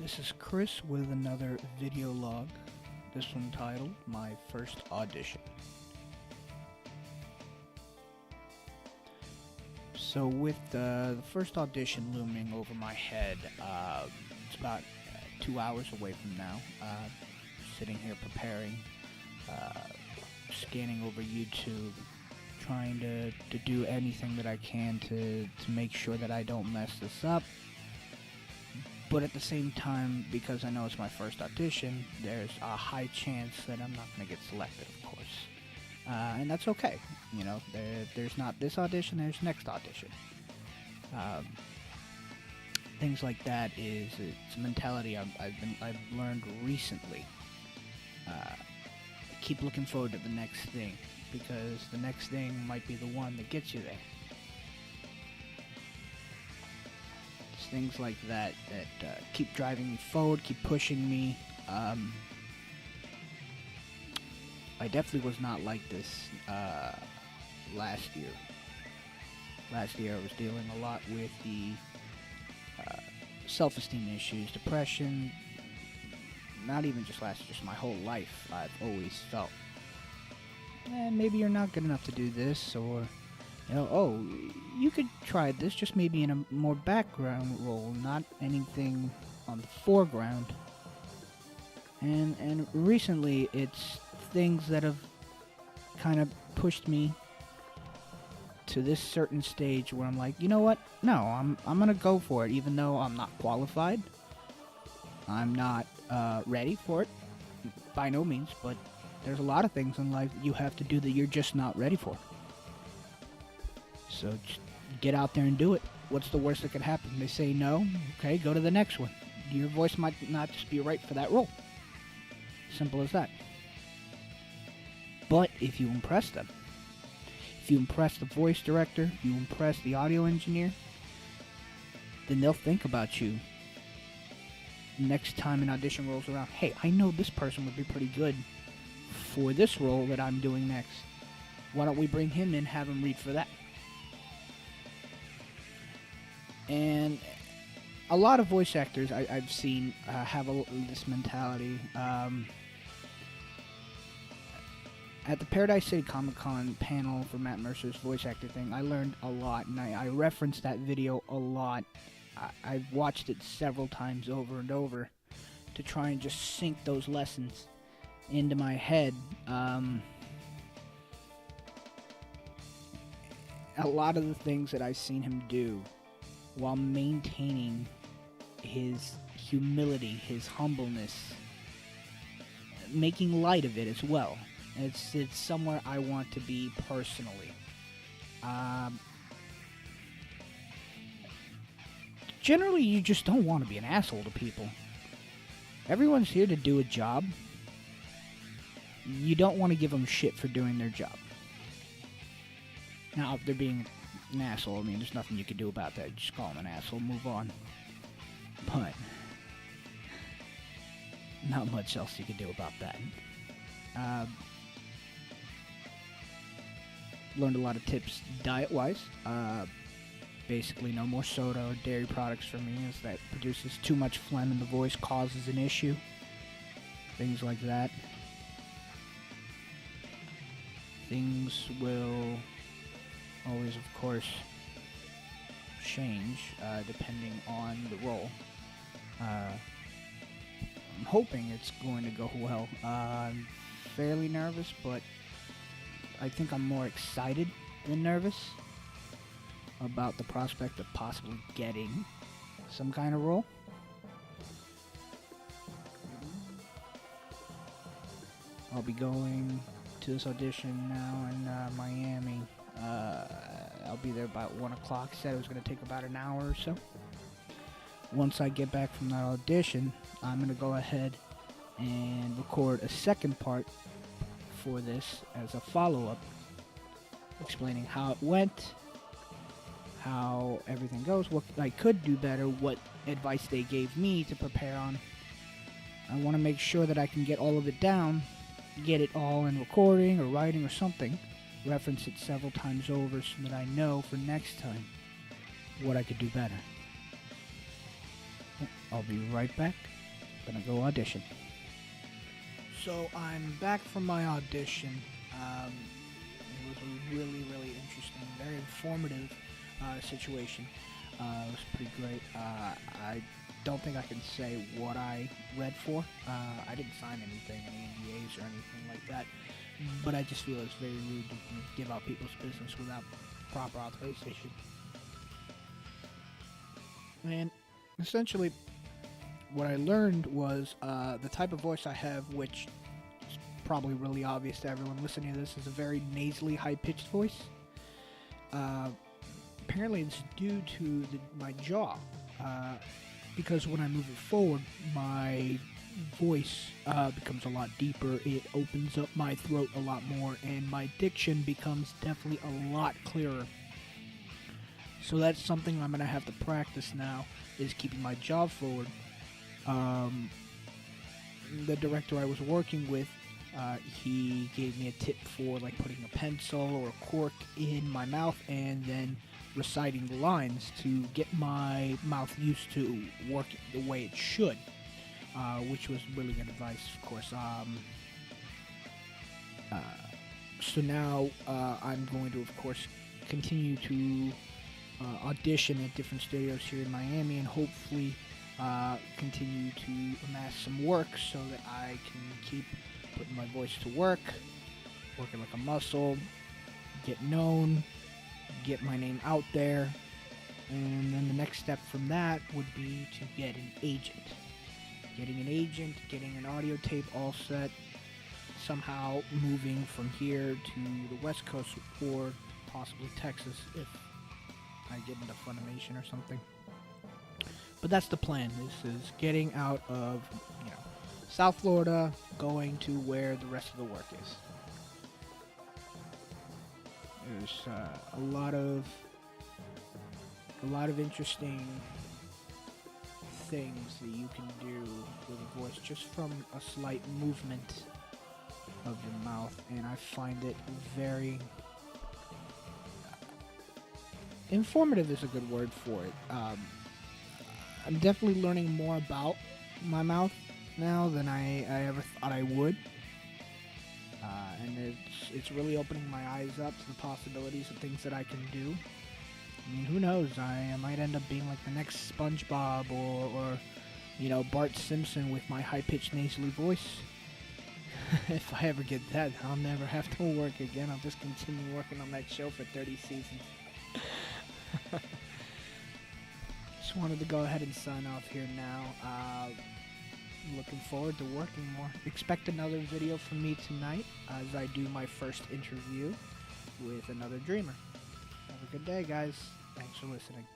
This is Chris with another video log, this one titled My First Audition. So with the first audition looming over my head, it's about 2 hours away from now, sitting here preparing, scanning over YouTube, trying to do anything that I can to make sure that I don't mess this up. But at the same time, because I know it's my first audition, there's a high chance that I'm not going to get selected, of course. And that's okay. You know, there's not this audition, there's next audition. Things like that it's a mentality I've learned recently. Keep looking forward to the next thing, because the next thing might be the one that gets you there. Things like that keep driving me forward, keep pushing me. I definitely was not like this last year. Last year I was dealing a lot with the self-esteem issues, depression. Not even just last year, just my whole life. I've always felt, maybe you're not good enough to do this, or oh, you could try this, just maybe in a more background role, not anything on the foreground. And recently, it's things that have kind of pushed me to this certain stage where I'm like, you know what? No, I'm gonna go for it, even though I'm not qualified. I'm not ready for it, by no means. But there's a lot of things in life you have to do that you're just not ready for. So just get out there and do it. What's the worst that could happen? They say no. Okay, go to the next one. Your voice might not just be right for that role. Simple as that. But if you impress them, if you impress the voice director, if you impress the audio engineer, then they'll think about you next time an audition rolls around. Hey, I know this person would be pretty good for this role that I'm doing next. Why don't we bring him in, have him read for that? And a lot of voice actors I've seen have this mentality. At the Paradise City Comic-Con panel for Matt Mercer's voice actor thing, I learned a lot, and I referenced that video a lot. I've watched it several times over and over to try and just sink those lessons into my head. A lot of the things that I've seen him do while maintaining his humility, his humbleness, making light of it as well. It's somewhere I want to be personally. Generally, you just don't want to be an asshole to people. Everyone's here to do a job. You don't want to give them shit for doing their job. Now, if they're being an asshole, I mean, there's nothing you can do about that. Just call them an asshole, move on. But not much else you can do about that. Learned a lot of tips diet-wise. Basically, no more soda or dairy products for me, as that produces too much phlegm in the voice, causes an issue. Things like that. Things will always, of course, change depending on the role. I'm hoping it's going to go well. I'm fairly nervous, but I think I'm more excited than nervous about the prospect of possibly getting some kind of role. I'll be going to this audition now in Miami. I'll be there about 1 o'clock. Said it was going to take about an hour or so. Once I get back from that audition, I'm going to go ahead and record a second part for this as a follow-up, explaining how it went, how everything goes, what I could do better, what advice they gave me to prepare on. I want to make sure that I can get all of it down, get it all in recording or writing or something, reference it several times over so that I know for next time what I could do better. I'll be right back. Gonna go audition. So I'm back from my audition. It was a really, really interesting, very informative situation. It was pretty great. I don't think I can say what I read for. I didn't sign anything, any NDAs or anything like that. But I just feel it's very rude to give out people's business without proper authorization. And essentially, what I learned was the type of voice I have, which is probably really obvious to everyone listening to this, is a very nasally, high-pitched voice. Apparently, it's due to my jaw, because when I move it forward, my voice becomes a lot deeper. It opens up my throat a lot more, and my diction becomes definitely a lot clearer. So that's something I'm going to have to practice now, is keeping my jaw forward. The director I was working with, he gave me a tip for like putting a pencil or a cork in my mouth and then reciting the lines to get my mouth used to working the way it should, which was really good advice, of course. So now I'm going to, of course, continue to audition at different studios here in Miami and hopefully continue to amass some work so that I can keep putting my voice to work, working like a muscle, get known, get my name out there, and then the next step from that would be to get an agent. Getting an agent, getting an audio tape all set, somehow moving from here to the West Coast or possibly Texas if I get into Funimation or something. But that's the plan. This is getting out of, South Florida, going to where the rest of the work is. There's a lot of interesting things that you can do with a voice just from a slight movement of your mouth, and I find it very informative is a good word for it. I'm definitely learning more about my mouth now than I ever thought I would. And it's really opening my eyes up to the possibilities of things that I can do. I mean, who knows? I might end up being like the next SpongeBob or Bart Simpson with my high-pitched nasally voice. If I ever get that, I'll never have to work again. I'll just continue working on that show for 30 seasons. Just wanted to go ahead and sign off here now. Looking forward to working more. Expect another video from me tonight as I do my first interview with another dreamer. Have a good day, guys. Thanks for listening.